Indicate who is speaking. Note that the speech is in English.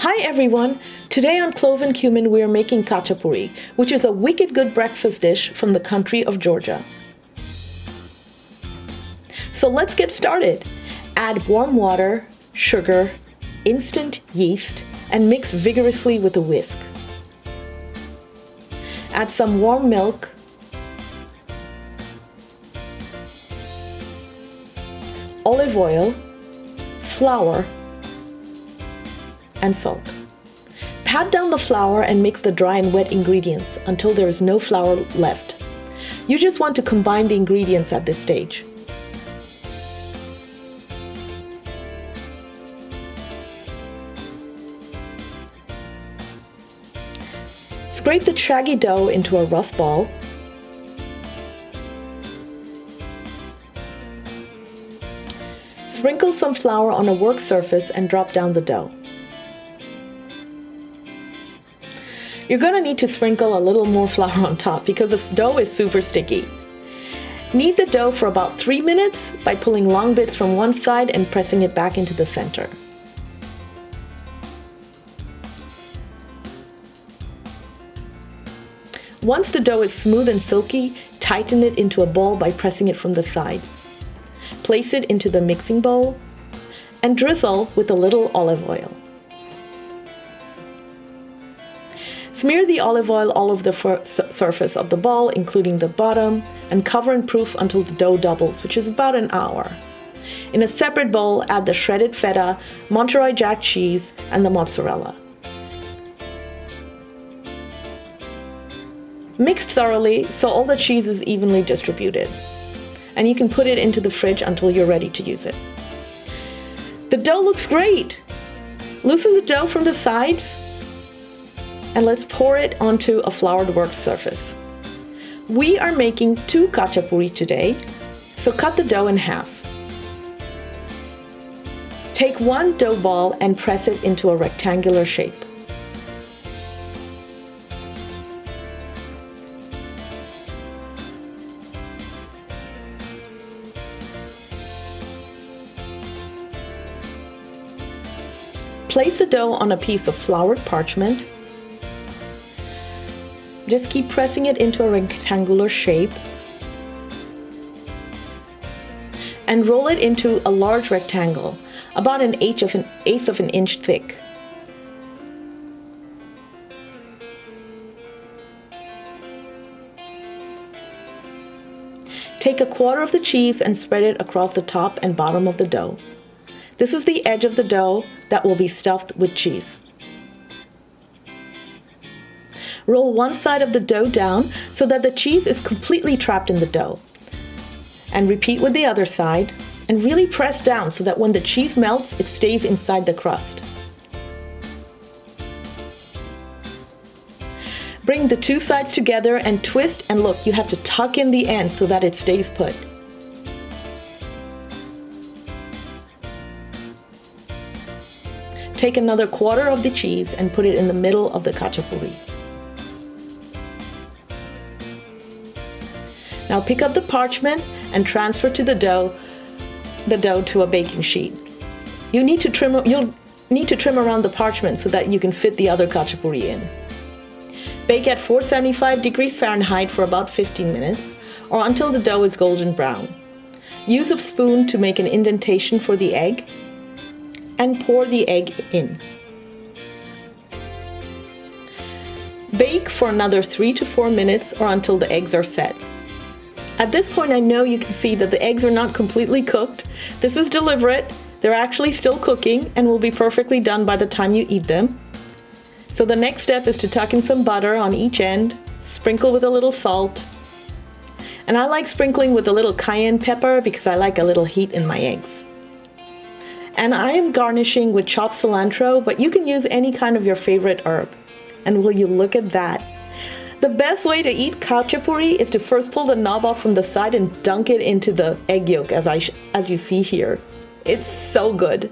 Speaker 1: Hi everyone! Today on Clove and Cumin we are making Khachapuri, which is a wicked good breakfast dish from the country of Georgia. So let's get started. Add warm water, sugar, instant yeast, and mix vigorously with a whisk. Add some warm milk, olive oil, flour, and salt. Pat down the flour and mix the dry and wet ingredients until there is no flour left. You just want to combine the ingredients at this stage. Scrape the shaggy dough into a rough ball. Sprinkle some flour on a work surface and drop down the dough. You're going to need to sprinkle a little more flour on top because this dough is super sticky. Knead the dough for about 3 minutes by pulling long bits from one side and pressing it back into the center. Once the dough is smooth and silky, tighten it into a ball by pressing it from the sides. Place it into the mixing bowl and drizzle with a little olive oil. Smear the olive oil all over the surface of the ball, including the bottom, and cover and proof until the dough doubles, which is about an hour. In a separate bowl, add the shredded feta, Monterey Jack cheese, and the mozzarella. Mix thoroughly so all the cheese is evenly distributed. And you can put it into the fridge until you're ready to use it. The dough looks great! Loosen the dough from the sides and let's pour it onto a floured work surface. We are making 2 khachapuri today, so cut the dough in half. Take one dough ball and press it into a rectangular shape. Place the dough on a piece of floured parchment. Just keep pressing it into a rectangular shape and roll it into a large rectangle, about an eighth of an inch thick. Take a quarter of the cheese and spread it across the top and bottom of the dough. This is the edge of the dough that will be stuffed with cheese. Roll one side of the dough down so that the cheese is completely trapped in the dough. And repeat with the other side and really press down so that when the cheese melts, it stays inside the crust. Bring the 2 sides together and twist, and look, you have to tuck in the end so that it stays put. Take another quarter of the cheese and put it in the middle of the khachapuri. Now pick up the parchment and transfer the dough to a baking sheet. You'll need to trim around the parchment so that you can fit the other khachapuri in. Bake at 475 degrees Fahrenheit for about 15 minutes or until the dough is golden brown. Use a spoon to make an indentation for the egg and pour the egg in. Bake for another 3 to 4 minutes or until the eggs are set. At this point, I know you can see that the eggs are not completely cooked. This is deliberate. They're actually still cooking and will be perfectly done by the time you eat them. So the next step is to tuck in some butter on each end, sprinkle with a little salt. And I like sprinkling with a little cayenne pepper because I like a little heat in my eggs. And I am garnishing with chopped cilantro, but you can use any kind of your favorite herb. And will you look at that? The best way to eat khachapuri is to first pull the knob off from the side and dunk it into the egg yolk as you see here. It's so good.